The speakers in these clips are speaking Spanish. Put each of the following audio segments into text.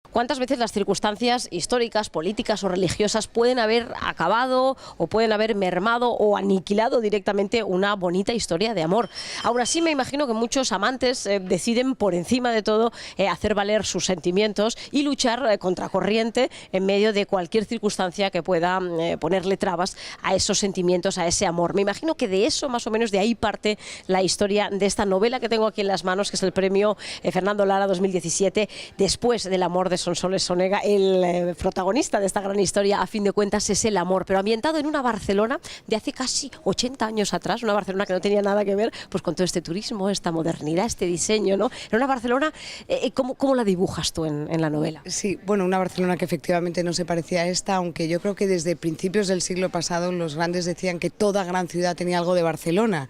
¿Cuántas veces las circunstancias históricas, políticas o religiosas pueden haber acabado o pueden haber mermado o aniquilado directamente una bonita historia de amor? Aún así, me imagino que muchos amantes deciden por encima de todo hacer valer sus sentimientos y luchar contracorriente en medio de cualquier circunstancia que pueda ponerle trabas a esos sentimientos, a ese amor. Me imagino que de eso, más o menos, de ahí parte la historia de esta novela que tengo aquí en las manos, que es el premio Fernando Lara 2017, Después del amor de Sonsoles Sonega. El protagonista de esta gran historia, a fin de cuentas, es el amor, pero ambientado en una Barcelona de hace casi 80 años atrás, una Barcelona que no tenía nada que ver pues con todo este turismo, esta modernidad, este diseño, ¿no? Era una Barcelona, ¿cómo la dibujas tú en la novela? Sí, bueno, una Barcelona que efectivamente no se parecía a esta, aunque yo creo que desde principios del siglo pasado los grandes decían que toda gran ciudad tenía algo de Barcelona.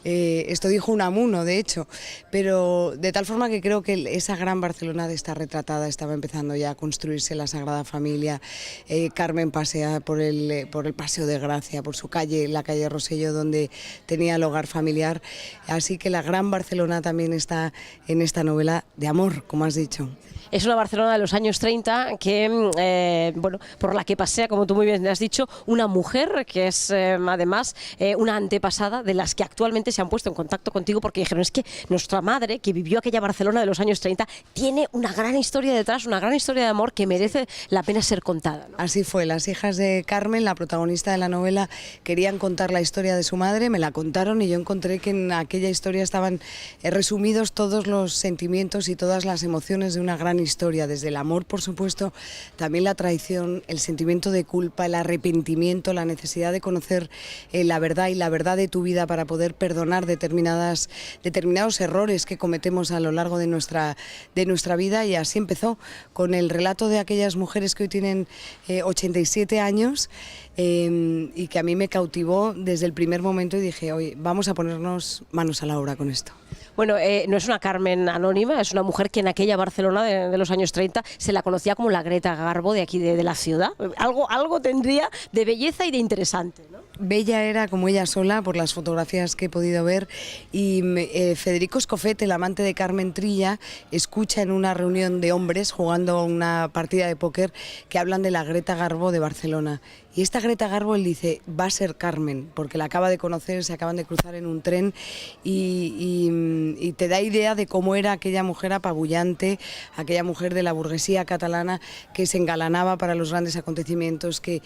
Esto dijo Unamuno, de hecho, pero de tal forma que creo que esa gran Barcelona de esta retratada estaba empezando ya a construirse la Sagrada Familia. Carmen pasea por el Paseo de Gracia, por su calle, la calle Rosselló, donde tenía el hogar familiar. Así que la gran Barcelona también está en esta novela de amor, como has dicho. Es una Barcelona de los años 30 que, bueno, por la que pasea, como tú muy bien has dicho, una mujer que es además una antepasada de las que actualmente se han puesto en contacto contigo porque dijeron, es que nuestra madre, que vivió aquella Barcelona de los años 30, tiene una gran historia detrás, una gran historia de amor que merece la pena ser contada, ¿no? Así fue, las hijas de Carmen, la protagonista de la novela, querían contar la historia de su madre, me la contaron y yo encontré que en aquella historia estaban resumidos todos los sentimientos y todas las emociones de una gran historia, desde el amor, por supuesto, también la traición, el sentimiento de culpa, el arrepentimiento, la necesidad de conocer la verdad y la verdad de tu vida para poder perdonar determinados errores que cometemos a lo largo de nuestra vida. Y así empezó, con el relato de aquellas mujeres que hoy tienen 87 años y que a mí me cautivó desde el primer momento y dije, oye, vamos a ponernos manos a la obra con esto. Bueno, no es una Carmen anónima, es una mujer que en aquella Barcelona de los años 30 se la conocía como la Greta Garbo de aquí de la ciudad. Algo tendría de belleza y de interesante, ¿no? Bella era como ella sola, por las fotografías que he podido ver, y Federico Escofet, el amante de Carmen Trilla, escucha en una reunión de hombres jugando una partida de póker que hablan de la Greta Garbo de Barcelona. Y esta Greta Garbo, él dice, va a ser Carmen, porque la acaba de conocer, se acaban de cruzar en un tren y te da idea de cómo era aquella mujer apabullante, aquella mujer de la burguesía catalana que se engalanaba para los grandes acontecimientos, que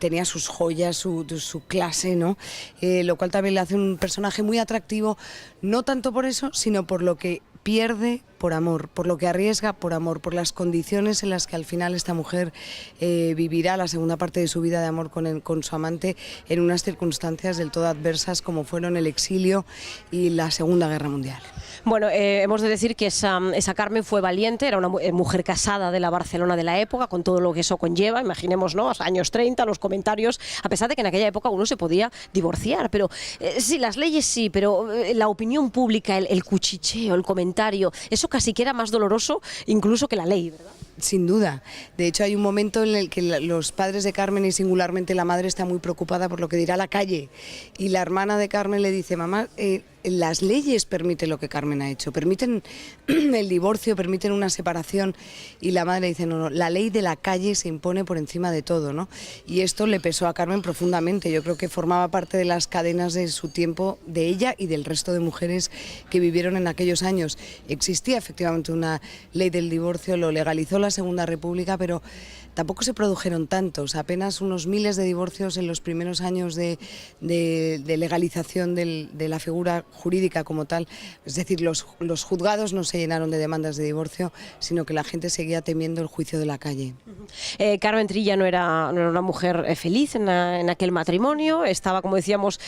tenía sus joyas, su clase, ¿no? Lo cual también le hace un personaje muy atractivo, no tanto por eso, sino por lo que pierde por amor, por lo que arriesga por amor, por las condiciones en las que al final esta mujer vivirá la segunda parte de su vida de amor con su amante en unas circunstancias del todo adversas como fueron el exilio y la Segunda Guerra Mundial. Bueno, hemos de decir que esa Carmen fue valiente, era una mujer casada de la Barcelona de la época, con todo lo que eso conlleva, imaginemos, ¿no? Años 30, los comentarios, a pesar de que en aquella época uno se podía divorciar, pero sí, las leyes sí, pero la opinión pública, el cuchicheo, el comentario, eso casi que era más doloroso incluso que la ley, ¿verdad? Sin duda. De hecho, hay un momento en el que los padres de Carmen y singularmente la madre está muy preocupada por lo que dirá la calle. Y la hermana de Carmen le dice, mamá, las leyes permiten lo que Carmen ha hecho, permiten el divorcio, permiten una separación. Y la madre dice, no, la ley de la calle se impone por encima de todo, ¿no? Y esto le pesó a Carmen profundamente. Yo creo que formaba parte de las cadenas de su tiempo, de ella y del resto de mujeres que vivieron en aquellos años. Existía efectivamente una ley del divorcio, lo legalizó la Segunda República, pero tampoco se produjeron tantos, apenas unos miles de divorcios en los primeros años de legalización de la figura jurídica como tal. Es decir, los juzgados no se llenaron de demandas de divorcio, sino que la gente seguía temiendo el juicio de la calle. Carmen Trilla no era una mujer feliz en aquel matrimonio, estaba, como decíamos,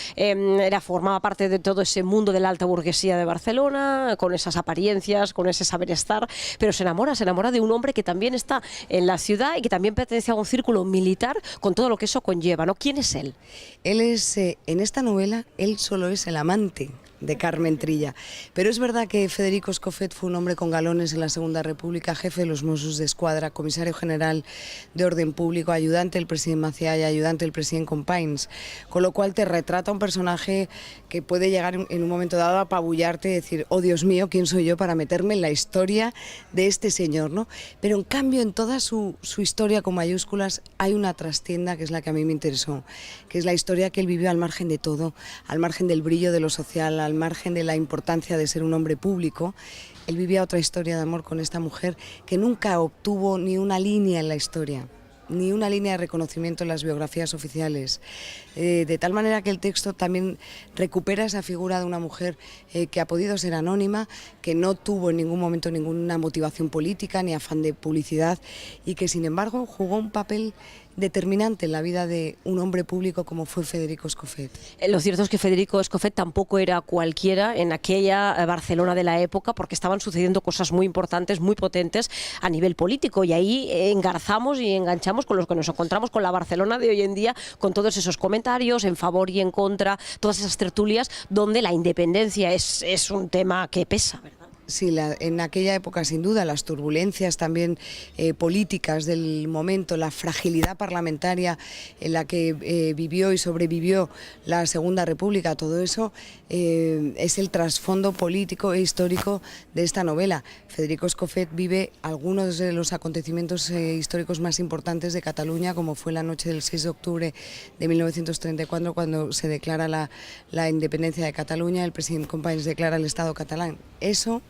formaba parte de todo ese mundo de la alta burguesía de Barcelona, con esas apariencias, con ese saber estar, pero se enamora de un hombre que también está en la ciudad y que también pertenece a un círculo militar con todo lo que eso conlleva, ¿no? ¿Quién es él? Él es, en esta novela, él solo es el amante de Carmen Trilla. Pero es verdad que Federico Escofet fue un hombre con galones en la Segunda República, jefe de los Mossos de Escuadra, comisario general de Orden Público, ayudante del presidente Macià y ayudante del presidente Companys, con lo cual te retrata un personaje que puede llegar en un momento dado a apabullarte y decir, oh Dios mío, ¿quién soy yo para meterme en la historia de este señor, ¿no? Pero en cambio en toda su historia con mayúsculas hay una trastienda que es la que a mí me interesó, que es la historia que él vivió al margen de todo, al margen del brillo de lo social, al margen de la importancia de ser un hombre público. Él vivía otra historia de amor con esta mujer que nunca obtuvo ni una línea en la historia, ni una línea de reconocimiento en las biografías oficiales, de tal manera que el texto también recupera esa figura de una mujer que ha podido ser anónima, que no tuvo en ningún momento ninguna motivación política ni afán de publicidad y que sin embargo jugó un papel determinante en la vida de un hombre público como fue Federico Escofet. Lo cierto es que Federico Escofet tampoco era cualquiera en aquella Barcelona de la época, porque estaban sucediendo cosas muy importantes, muy potentes a nivel político, y ahí engarzamos y enganchamos con los que nos encontramos con la Barcelona de hoy en día, con todos esos comentarios en favor y en contra, todas esas tertulias donde la independencia es un tema que pesa, ¿verdad? Sí, en aquella época sin duda las turbulencias también políticas del momento, la fragilidad parlamentaria en la que vivió y sobrevivió la Segunda República, todo eso es el trasfondo político e histórico de esta novela. Federico Escofet vive algunos de los acontecimientos históricos más importantes de Cataluña, como fue la noche del 6 de octubre de 1934, cuando se declara la independencia de Cataluña, el presidente Companys declara el Estado catalán. Eso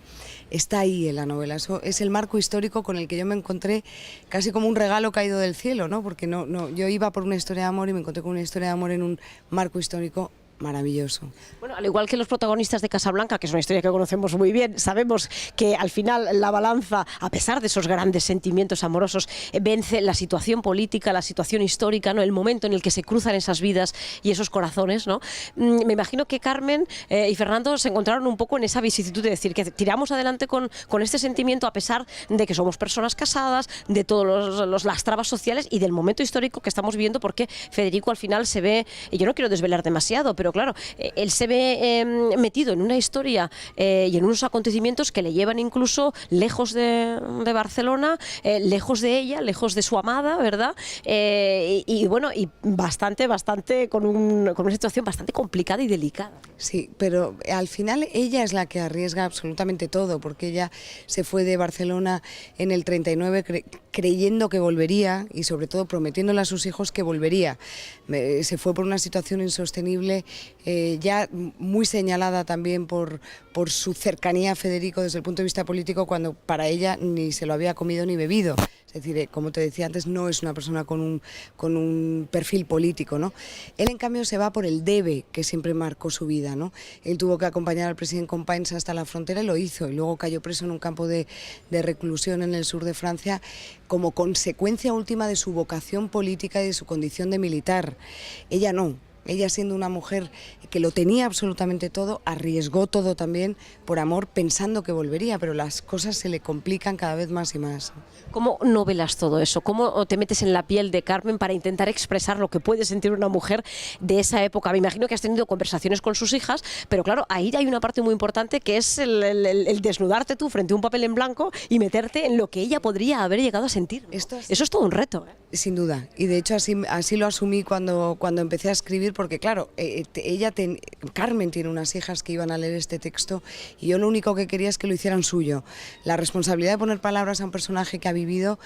está ahí en la novela, eso es el marco histórico con el que yo me encontré casi como un regalo caído del cielo, ¿no? Porque yo iba por una historia de amor y me encontré con una historia de amor en un marco histórico maravilloso. Bueno, al igual que los protagonistas de Casablanca, que es una historia que conocemos muy bien, sabemos que al final la balanza, a pesar de esos grandes sentimientos amorosos, vence la situación política, la situación histórica, ¿no? El momento en el que se cruzan esas vidas y esos corazones, ¿no? Me imagino que Carmen y Fernando se encontraron un poco en esa vicisitud de decir que tiramos adelante con este sentimiento a pesar de que somos personas casadas, de todas las trabas sociales y del momento histórico que estamos viviendo, porque Federico al final se ve, y yo no quiero desvelar demasiado, pero claro, él se ve metido en una historia y en unos acontecimientos que le llevan incluso lejos de Barcelona, lejos de ella, lejos de su amada, ¿verdad? Y bueno, y bastante con una situación bastante complicada y delicada. Sí, pero al final ella es la que arriesga absolutamente todo, porque ella se fue de Barcelona en el 39 creyendo que volvería y sobre todo prometiéndole a sus hijos que volvería. Se fue por una situación insostenible, ya muy señalada también por su cercanía a Federico desde el punto de vista político, cuando para ella ni se lo había comido ni bebido. Es decir, como te decía antes, no es una persona con un perfil político, ¿no? Él, en cambio, se va por el debe que siempre marcó su vida, ¿no? Él tuvo que acompañar al presidente Companys hasta la frontera y lo hizo, y luego cayó preso en un campo de reclusión en el sur de Francia como consecuencia última de su vocación política y de su condición de militar. Ella no. Ella, siendo una mujer que lo tenía absolutamente todo, arriesgó todo también por amor, pensando que volvería, pero las cosas se le complican cada vez más y más. ¿Cómo novelas todo eso? ¿Cómo te metes en la piel de Carmen para intentar expresar lo que puede sentir una mujer de esa época? Me imagino que has tenido conversaciones con sus hijas, pero claro, ahí hay una parte muy importante que es el desnudarte tú frente a un papel en blanco y meterte en lo que ella podría haber llegado a sentir, ¿no? Eso es todo un reto, ¿eh? Sin duda, y de hecho así lo asumí cuando empecé a escribir, porque claro, Carmen tiene unas hijas que iban a leer este texto y yo lo único que quería es que lo hicieran suyo. La responsabilidad de poner palabras a un personaje que ha vivido,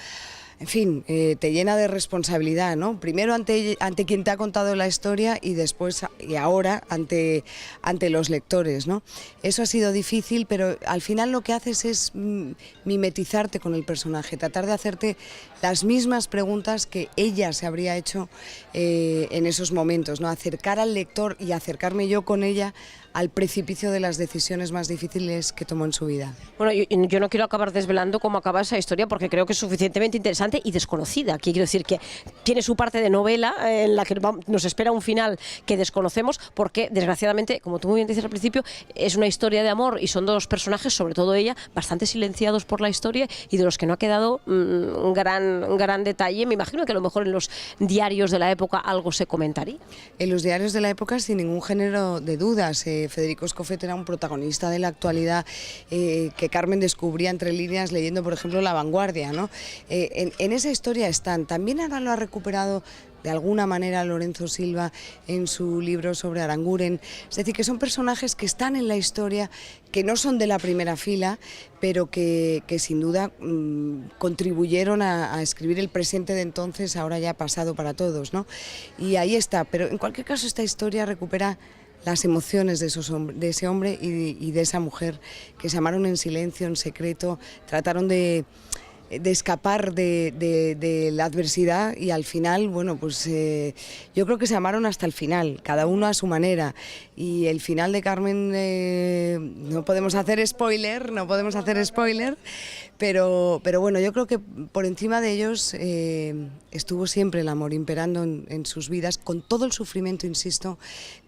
en fin, te llena de responsabilidad, ¿no? Primero ante quien te ha contado la historia y después y ahora ante los lectores, ¿no? Eso ha sido difícil, pero al final lo que haces es mimetizarte con el personaje, tratar de hacerte las mismas preguntas que ella se habría hecho en esos momentos, ¿no? Acercar al lector y acercarme yo con ella al precipicio de las decisiones más difíciles que tomó en su vida. Bueno, yo no quiero acabar desvelando cómo acaba esa historia porque creo que es suficientemente interesante. interesante y desconocida. Aquí quiero decir que tiene su parte de novela en la que nos espera un final que desconocemos porque, desgraciadamente, como tú muy bien dices al principio, es una historia de amor y son dos personajes, sobre todo ella, bastante silenciados por la historia y de los que no ha quedado un gran detalle. Me imagino que a lo mejor en los diarios de la época algo se comentaría. En los diarios de la época, sin ningún género de dudas, Federico Escofet era un protagonista de la actualidad que Carmen descubría entre líneas leyendo, por ejemplo, La Vanguardia, ¿no? En esa historia están. También ahora lo ha recuperado de alguna manera Lorenzo Silva en su libro sobre Aranguren. Es decir, que son personajes que están en la historia, que no son de la primera fila, pero que sin duda contribuyeron a escribir el presente de entonces, ahora ya pasado para todos, ¿no? Y ahí está, pero en cualquier caso esta historia recupera las emociones de ese hombre y de esa mujer, que se amaron en silencio, en secreto, trataron de escapar de la adversidad y al final, bueno, pues yo creo que se amaron hasta el final, cada uno a su manera. Y el final de Carmen, no podemos hacer spoiler, pero bueno, yo creo que por encima de ellos estuvo siempre el amor imperando en sus vidas, con todo el sufrimiento, insisto,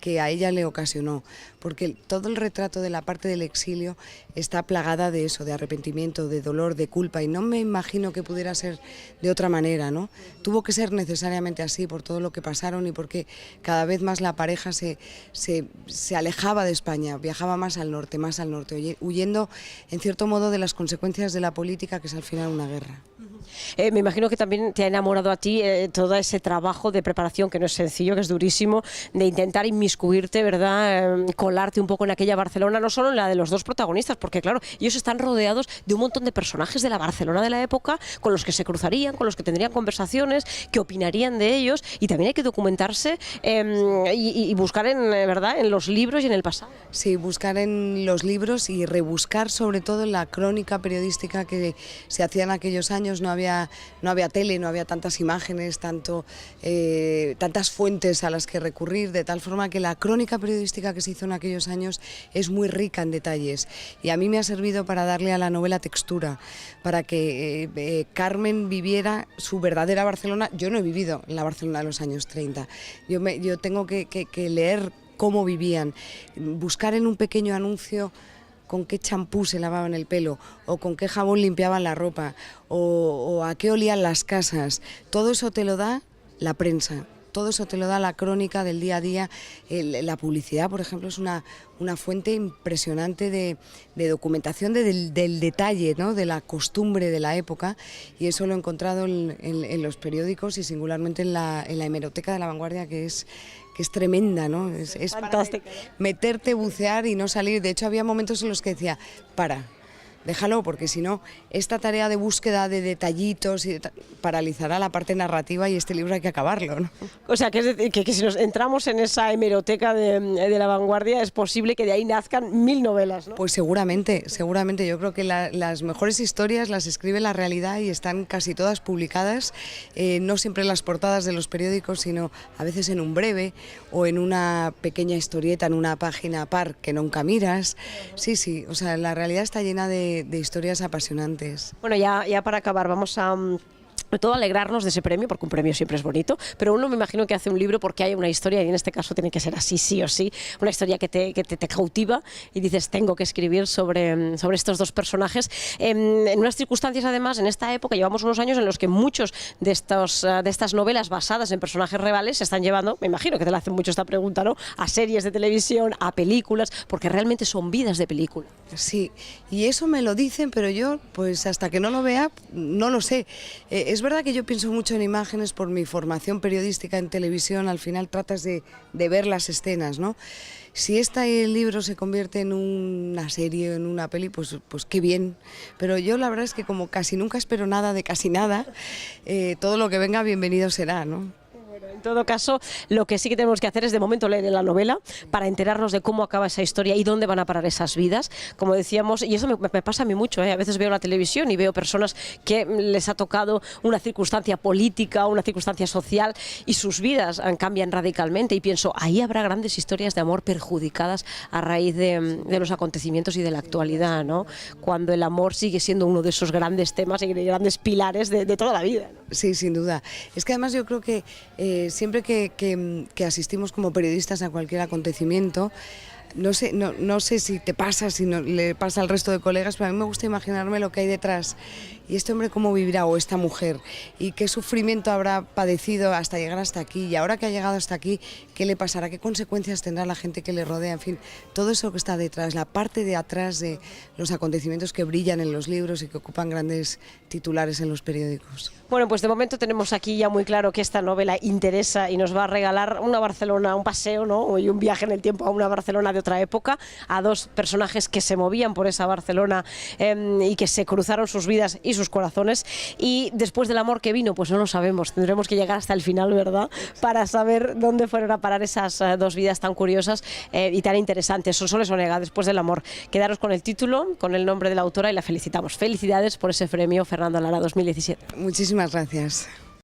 que a ella le ocasionó, porque todo el retrato de la parte del exilio está plagada de eso, de arrepentimiento, de dolor, de culpa, y no me imagino que pudiera ser de otra manera, ¿no? Tuvo que ser necesariamente así por todo lo que pasaron y porque cada vez más la pareja se alejaba de España, viajaba más al norte, huyendo en cierto modo de las consecuencias de la política, que es al final una guerra. Me imagino que también te ha enamorado a ti todo ese trabajo de preparación, que no es sencillo, que es durísimo, de intentar inmiscuirte, ¿verdad? Colarte un poco en aquella Barcelona, no solo en la de los dos protagonistas, porque claro, ellos están rodeados de un montón de personajes de la Barcelona de la época, con los que se cruzarían, con los que tendrían conversaciones, que opinarían de ellos, y también hay que documentarse y buscar ¿verdad? En los libros y en el pasado. Sí, buscar en los libros y rebuscar sobre todo en la crónica periodística que se hacía en aquellos años. No había tele, no había tantas imágenes, tantas fuentes a las que recurrir, de tal forma que la crónica periodística que se hizo en aquellos años es muy rica en detalles y a mí me ha servido para darle a la novela textura, para que Carmen viviera su verdadera Barcelona. Yo no he vivido en la Barcelona de los años 30, yo tengo que leer cómo vivían, buscar en un pequeño anuncio con qué champú se lavaban el pelo, o con qué jabón limpiaban la ropa, o a qué olían las casas. Todo eso te lo da la prensa, todo eso te lo da la crónica del día a día. La publicidad, por ejemplo, es una fuente impresionante de documentación del detalle, ¿no? De la costumbre de la época, y eso lo he encontrado en los periódicos y singularmente en la hemeroteca de La Vanguardia, que es tremenda, ¿no? Es fantástica. Para meterte, bucear y no salir. De hecho, había momentos en los que decía, déjalo, porque si no, esta tarea de búsqueda de detallitos paralizará la parte narrativa y este libro hay que acabarlo, ¿no? O sea, que es decir, que si nos entramos en esa hemeroteca de La Vanguardia, es posible que de ahí nazcan 1000 novelas, ¿no? Pues seguramente. Yo creo que las mejores historias las escribe la realidad y están casi todas publicadas, no siempre en las portadas de los periódicos, sino a veces en un breve o en una pequeña historieta, en una página par que nunca miras. Sí, o sea, la realidad está llena de historias apasionantes. Bueno, ya para acabar, vamos a sobre todo alegrarnos de ese premio, porque un premio siempre es bonito, pero uno me imagino que hace un libro porque hay una historia, y en este caso tiene que ser así, sí o sí, una historia que te cautiva y dices, tengo que escribir sobre estos dos personajes, en unas circunstancias además, en esta época, llevamos unos años en los que muchos de estas novelas basadas en personajes reales se están llevando, me imagino que te la hacen mucho esta pregunta, ¿no?, a series de televisión, a películas, porque realmente son vidas de película. Sí, y eso me lo dicen, pero yo, pues hasta que no lo vea, no lo sé. Es verdad que yo pienso mucho en imágenes por mi formación periodística en televisión, al final tratas de ver las escenas, ¿no? Si este libro se convierte en una serie o en una peli, pues qué bien. Pero yo la verdad es que como casi nunca espero nada de casi nada, todo lo que venga bienvenido será, ¿no? En todo caso, lo que sí que tenemos que hacer es de momento leer la novela para enterarnos de cómo acaba esa historia y dónde van a parar esas vidas. Como decíamos, y eso me pasa a mí mucho, a veces veo la televisión y veo personas que les ha tocado una circunstancia política, una circunstancia social y sus vidas cambian radicalmente y pienso, ahí habrá grandes historias de amor perjudicadas a raíz de los acontecimientos y de la actualidad, ¿no? Cuando el amor sigue siendo uno de esos grandes temas y grandes pilares de toda la vida, ¿no? Sí, sin duda. Es que además yo creo que siempre que asistimos como periodistas a cualquier acontecimiento, no sé si te pasa, si no, le pasa al resto de colegas, pero a mí me gusta imaginarme lo que hay detrás. Y este hombre cómo vivirá, o esta mujer, y qué sufrimiento habrá padecido hasta llegar hasta aquí, y ahora que ha llegado hasta aquí, qué le pasará, qué consecuencias tendrá la gente que le rodea, en fin, todo eso que está detrás, la parte de atrás de los acontecimientos que brillan en los libros y que ocupan grandes titulares en los periódicos. Bueno, pues de momento tenemos aquí ya muy claro que esta novela interesa y nos va a regalar una Barcelona, un paseo, ¿no? Y un viaje en el tiempo a una Barcelona de otra época, a dos personajes que se movían por esa Barcelona y que se cruzaron sus vidas y sus corazones. Y después del amor que vino, pues no lo sabemos. Tendremos que llegar hasta el final, ¿verdad? Para saber dónde fueron a parar esas dos vidas tan curiosas y tan interesantes. Sonsoles Onega, Después del amor. Quedaros con el título, con el nombre de la autora y la felicitamos. Felicidades por ese premio Fernando Lara 2017. Muchísimas gracias.